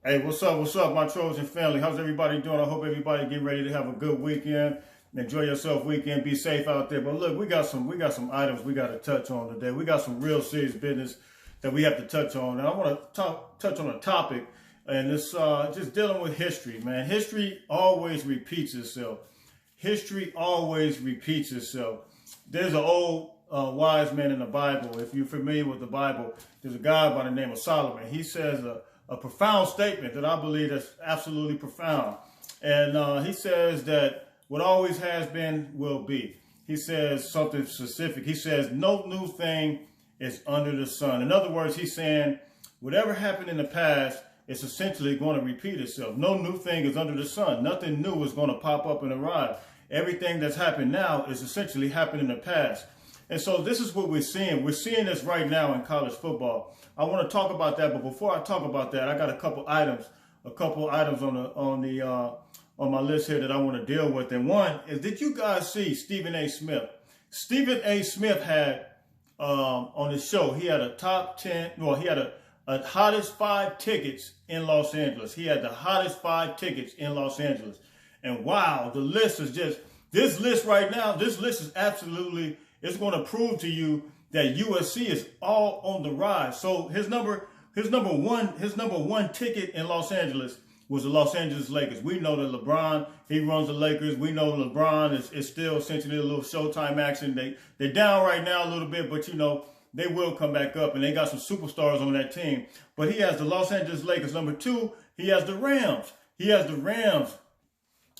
Hey, what's up, my Trojan family? How's everybody doing? I hope everybody getting ready to have a good weekend. Enjoy yourself weekend. Be safe out there. But look, we got some items we got to touch on today. We got some real serious business that we have to touch on. And I want to touch on a topic, and it's just dealing with history, man. History always repeats itself. History always repeats itself. There's an old wise man in the Bible. If you're familiar with the Bible, there's a guy by the name of Solomon. He says a profound statement that I believe that's absolutely profound. And he says that what always has been will be. He says something specific. He says no new thing is under the sun. In other words, he's saying whatever happened in the past is essentially going to repeat itself. No new thing is under the sun. Nothing new is going to pop up and arrive. Everything that's happened now is essentially happened in the past. And so this is what we're seeing. We're seeing this right now in college football. I want to talk about that, but before I talk about that, I got a couple items on my list here that I want to deal with. And one is, did you guys see Stephen A. Smith? Stephen A. Smith had on his show, he had a top 10, well, he had a hottest 5 tickets in Los Angeles. He had the hottest 5 tickets in Los Angeles. And wow, the list is just, this list right now, this list is absolutely, it's going to prove to you that USC is all on the rise. So his number one ticket in Los Angeles was the Los Angeles Lakers. We know that LeBron, he runs the Lakers. We know LeBron is still essentially a little Showtime action. They're down right now a little bit, but you know, they will come back up, and they got some superstars on that team. But he has the Los Angeles Lakers. Number 2, he has the Rams. He has the Rams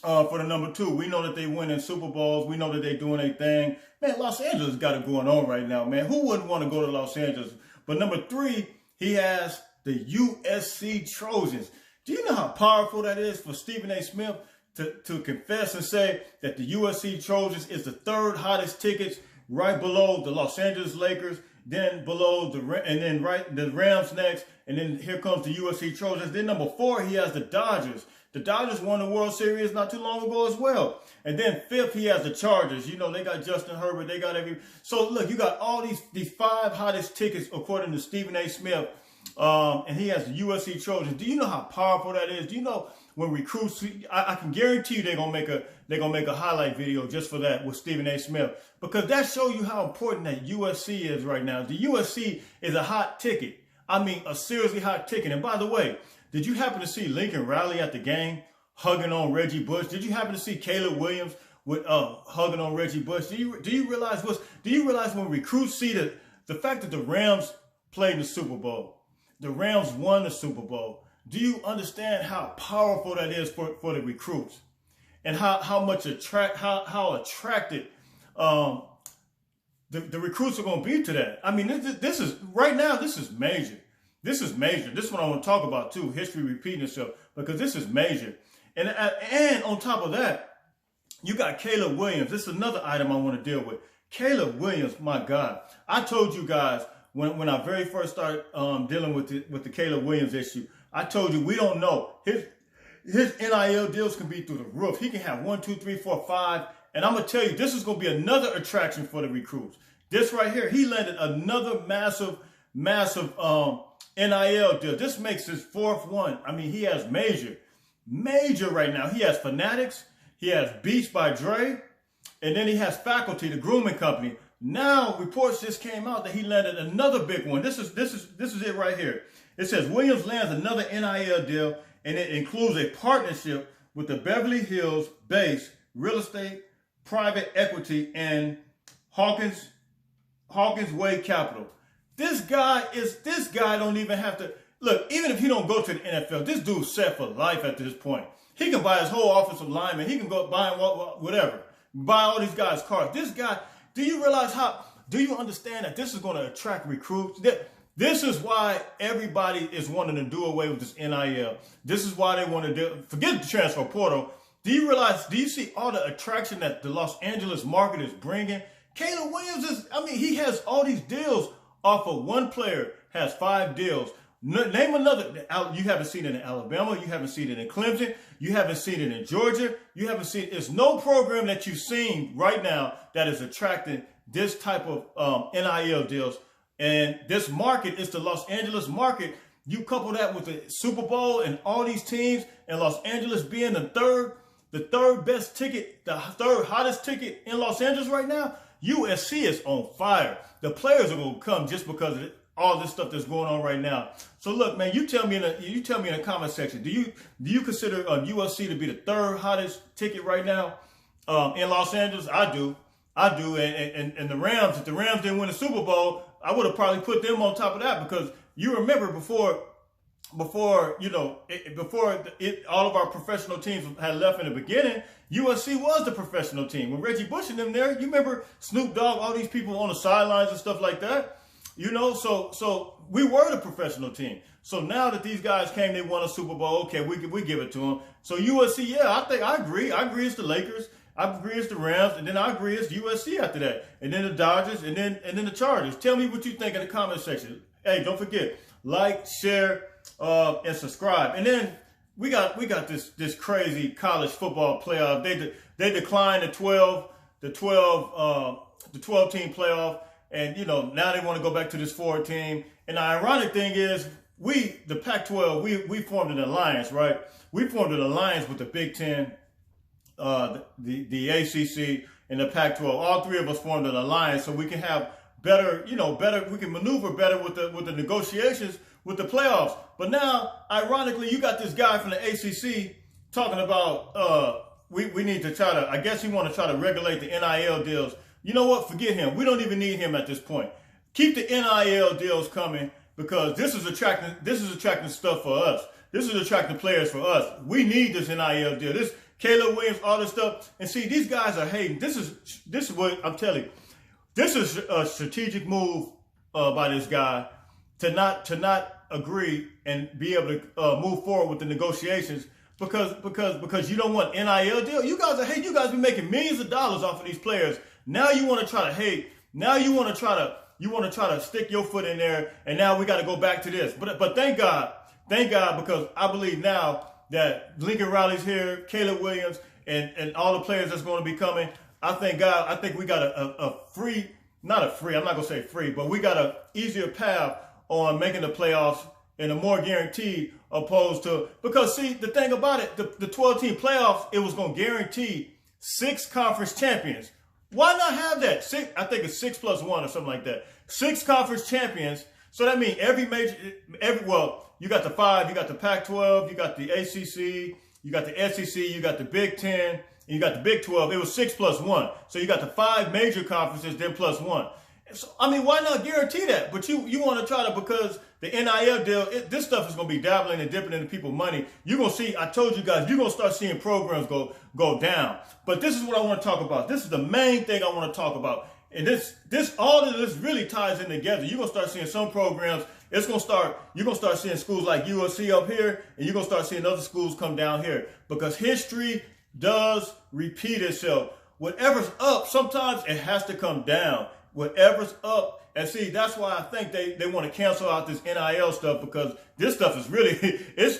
for the number 2. We know that they win in Super Bowls. We know that they're doing their thing. Man, Los Angeles got it going on right now, man. Who wouldn't want to go to Los Angeles? But number 3, he has the USC Trojans. Do you know how powerful that is for Stephen A. Smith to confess and say that the USC Trojans is the 3rd hottest tickets, right below the Los Angeles Lakers, then below the Rams next, and then here comes the USC Trojans. Then number 4, he has the Dodgers. The Dodgers won the World Series not too long ago as well. And then 5th, he has the Chargers. You know, they got Justin Herbert. They got So look, you got all these 5 hottest tickets according to Stephen A. Smith. And he has the USC Trojans. Do you know how powerful that is? Do you know when recruits? I can guarantee you they're gonna make a highlight video just for that with Stephen A. Smith, because that shows you how important that USC is right now. The USC is a hot ticket. I mean, a seriously hot ticket. And by the way, did you happen to see Lincoln Riley at the game hugging on Reggie Bush? Did you happen to see Caleb Williams with hugging on Reggie Bush? Do you realize when recruits see the fact that the Rams played in the Super Bowl? The Rams won the Super Bowl. Do you understand how powerful that is for the recruits, and how attracted the recruits are going to be to that? I mean, this is right now. This is major. This is major. This is what I want to talk about too. History repeating itself, because this is major. And on top of that, you got Caleb Williams. This is another item I want to deal with. Caleb Williams, my God, I told you guys. When I very first started dealing with the Caleb Williams issue, I told you we don't know. His NIL deals can be through the roof. He can have 1, 2, 3, 4, 5. And I'm going to tell you, this is going to be another attraction for the recruits. This right here, he landed another massive NIL deal. This makes his 4th one. I mean, he has major right now. He has Fanatics. He has Beats by Dre. And then he has Faculty, the grooming company. Now, reports just came out that he landed another big one. This is it right here. It says Williams lands another NIL deal, and it includes a partnership with the Beverly Hills-based real estate, private equity, and Hawkins Way Capital. This guy don't even have to look. Even if he don't go to the NFL, this dude's set for life at this point. He can buy his whole offensive lineman. He can go buy whatever. Buy all these guys' cars. This guy. Do you understand that this is going to attract recruits? This is why everybody is wanting to do away with this NIL. This is why they want to forget the transfer portal. Do you see all the attraction that the Los Angeles market is bringing? Caleb Williams he has all these deals off of one player, has 5 deals. Name another. You haven't seen it in Alabama. You haven't seen it in Clemson. You haven't seen it in Georgia. You haven't seen. There's no program that you've seen right now that is attracting this type of NIL deals. And this market is the Los Angeles market You couple that with the Super Bowl and all these teams and Los Angeles being the third best ticket, the third hottest ticket in Los Angeles right now. USC is on fire. The players are going to come just because of all this stuff that's going on right now. So look, man, you tell me in the comment section, do you consider USC to be the third hottest ticket right now in Los Angeles? I do. And the Rams, if the Rams didn't win the Super Bowl, I would have probably put them on top of that, because you remember before all of our professional teams had left in the beginning, USC was the professional team. When Reggie Bush and them there, you remember Snoop Dogg, all these people on the sidelines and stuff like that. So we were the professional team. So now that these guys came, they won a Super Bowl. Okay, we give it to them. So USC, yeah, I agree. I agree it's the Lakers. I agree it's the Rams, and then I agree it's USC after that, and then the Dodgers, and then the Chargers. Tell me what you think in the comment section. Hey, don't forget, like, share, and subscribe. And then we got this crazy college football playoff. They declined the 12 team playoff. And, now they want to go back to this 4 team. And the ironic thing is, the Pac-12, we formed an alliance, right? We formed an alliance with the Big Ten, the ACC, and the Pac-12. All 3 of us formed an alliance so we can have better, we can maneuver better with the negotiations with the playoffs. But now, ironically, you got this guy from the ACC talking about, we need to try to, I guess he want to try to regulate the NIL deals. You know what? Forget him. We don't even need him at this point. Keep the NIL deals coming, because this is attracting stuff for us. This is attracting players for us. We need this NIL deal. This Caleb Williams, all this stuff. And see, these guys are hating. This is what I'm telling you. This is a strategic move by this guy to not agree and be able to move forward with the negotiations, because you don't want NIL deal. You guys are hating. You guys be making millions of dollars off of these players. Now you want to try to hate. Now you want to try to stick your foot in there. And now we got to go back to this. But thank God, because I believe now that Lincoln Riley's here, Caleb Williams, and all the players that's going to be coming. I thank God. I think we got a free, not a free. I'm not gonna say free, but we got a easier path on making the playoffs and a more guaranteed, opposed to, because see, the thing about it, the 12 team playoffs, it was going to guarantee 6 conference champions. Why not have that? I think it's 6 plus 1 or something like that. 6 conference champions. So that means you got the 5, you got the Pac-12, you got the ACC, you got the SEC, you got the Big Ten, and you got the Big 12. It was 6 plus 1. So you got the 5 major conferences, then plus 1. So, I mean, why not guarantee that? But you want to try to, because the NIL deal, this stuff is going to be dabbling and dipping into people's money. You're going to see, I told you guys, you're going to start seeing programs go down. But this is what I want to talk about. This is the main thing I want to talk about. And all of this really ties in together. You're going to start seeing some programs. You're going to start seeing schools like USC up here, and you're going to start seeing other schools come down here, because history does repeat itself. Whatever's up, sometimes it has to come down. Whatever's up. And see, that's why I think they want to cancel out this NIL stuff, because this stuff is really, it's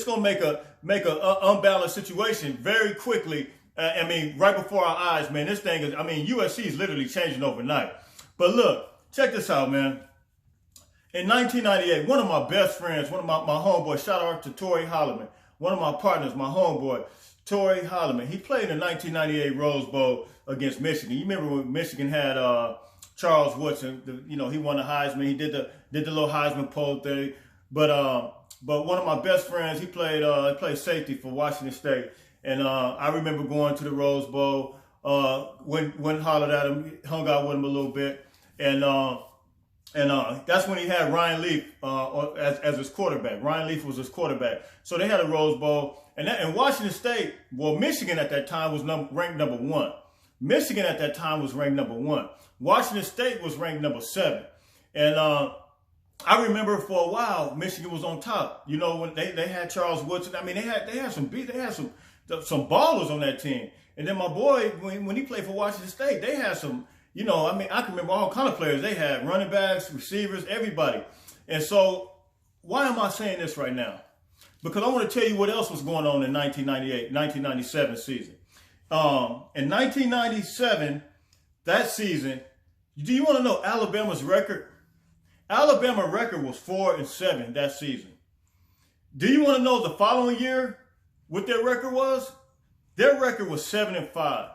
going to make a unbalanced situation very quickly. I mean, right before our eyes, man. This thing is, I mean, USC is literally changing overnight. But look, check this out, man. In 1998, one of my best friends, one of my homeboys, shout out to Torrey Holloman, one of my partners, my homeboy, Torrey Holloman. He played in the 1998 Rose Bowl against Michigan. You remember when Michigan had Charles Woodson? He won the Heisman. He did the little Heisman poll thing. But one of my best friends, he played safety for Washington State. And I remember going to the Rose Bowl, went and hollered at him, hung out with him a little bit. And that's when he had Ryan Leaf as his quarterback. Ryan Leaf was his quarterback. So they had a Rose Bowl. And Washington State, Michigan at that time was ranked number 1. Michigan at that time was ranked number 1. Washington State was ranked number 7. And I remember for a while, Michigan was on top. When they had Charles Woodson. I mean, they had some ballers on that team. And then my boy, when he played for Washington State, they had some, I can remember all kind of players. They had running backs, receivers, everybody. And so why am I saying this right now? Because I want to tell you what else was going on in 1997 season. In 1997, that season, do you want to know Alabama's record? Alabama record was 4-7 that season. Do you want to know the following year what their record was? Their record was 7-5.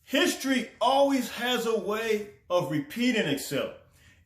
History always has a way of repeating itself.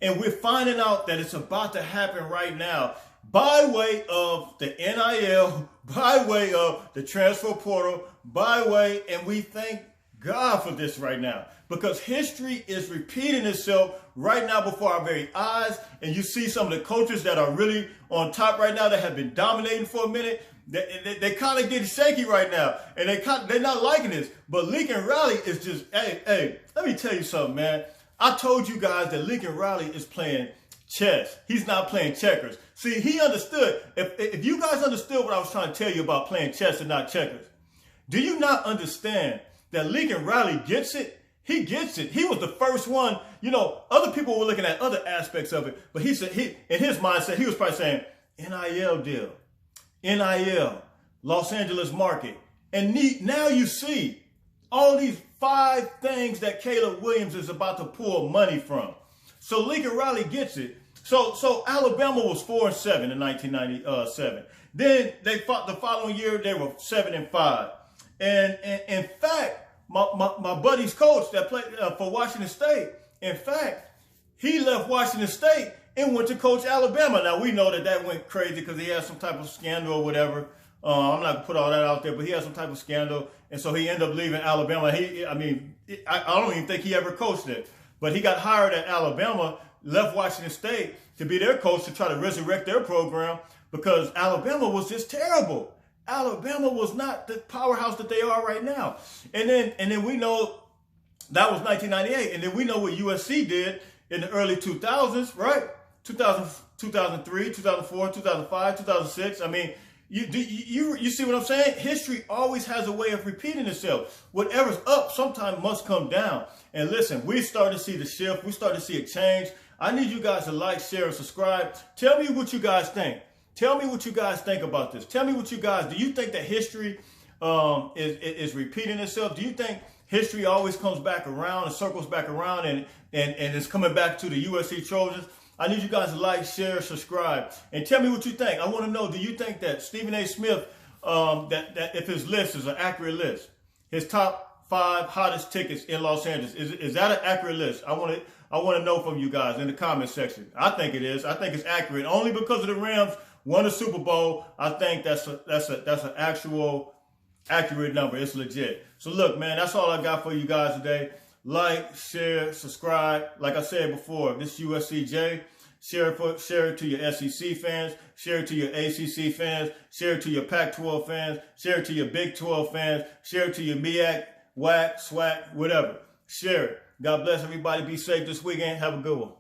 And we're finding out that it's about to happen right now by way of the NIL, by way of the transfer portal, by way, and we thank God for this right now. Because history is repeating itself right now before our very eyes. And you see some of the coaches that are really on top right now that have been dominating for a minute. They kind of get shaky right now. And they're not liking this. But Lincoln Riley is just, hey, let me tell you something, man. I told you guys that Lincoln Riley is playing chess. He's not playing checkers. See, he understood. If you guys understood what I was trying to tell you about playing chess and not checkers, do you not understand that Lincoln Riley gets it? He gets it. He was the first one. You know, other people were looking at other aspects of it, but he said, in his mindset, he was probably saying, NIL deal, NIL, Los Angeles market. And now you see all these 5 things that Caleb Williams is about to pull money from. So Lincoln Riley gets it. So Alabama was 4-7 in 1997. Then they fought the following year. They were 7-5. And in fact, my buddy's coach that played for Washington State, in fact, he left Washington State and went to coach Alabama. Now, we know that went crazy because he had some type of scandal or whatever. I'm not going to put all that out there, but he had some type of scandal. And so he ended up leaving Alabama. I don't even think he ever coached it. But he got hired at Alabama, left Washington State to be their coach to try to resurrect their program because Alabama was just terrible. Alabama was not the powerhouse that they are right now. And then we know that was 1998. And then we know what USC did in the early 2000s, right? 2003, 2004, 2005, 2006. I mean, you see what I'm saying? History always has a way of repeating itself. Whatever's up sometimes must come down. And listen, we start to see the shift. We start to see a change. I need you guys to like, share, and subscribe. Tell me what you guys think. Tell me what you guys think about this. Tell me what you guys, do you think that history is repeating itself? Do you think history always comes back around and circles back around and it's coming back to the USC Trojans? I need you guys to like, share, subscribe, and tell me what you think. I want to know, do you think that Stephen A. Smith, that if his list is an accurate list, his top 5 hottest tickets in Los Angeles, is that an accurate list? I want to know from you guys in the comment section. I think it is. I think it's accurate only because of the Rams won the Super Bowl. I think that's an actual accurate number. It's legit. So look, man, that's all I got for you guys today. Like, share, subscribe. Like I said before, this USCJ. Share it to your SEC fans. Share it to your ACC fans. Share it to your Pac-12 fans. Share it to your Big 12 fans. Share it to your MEAC, WAC, SWAC, whatever. Share it. God bless everybody. Be safe this weekend. Have a good one.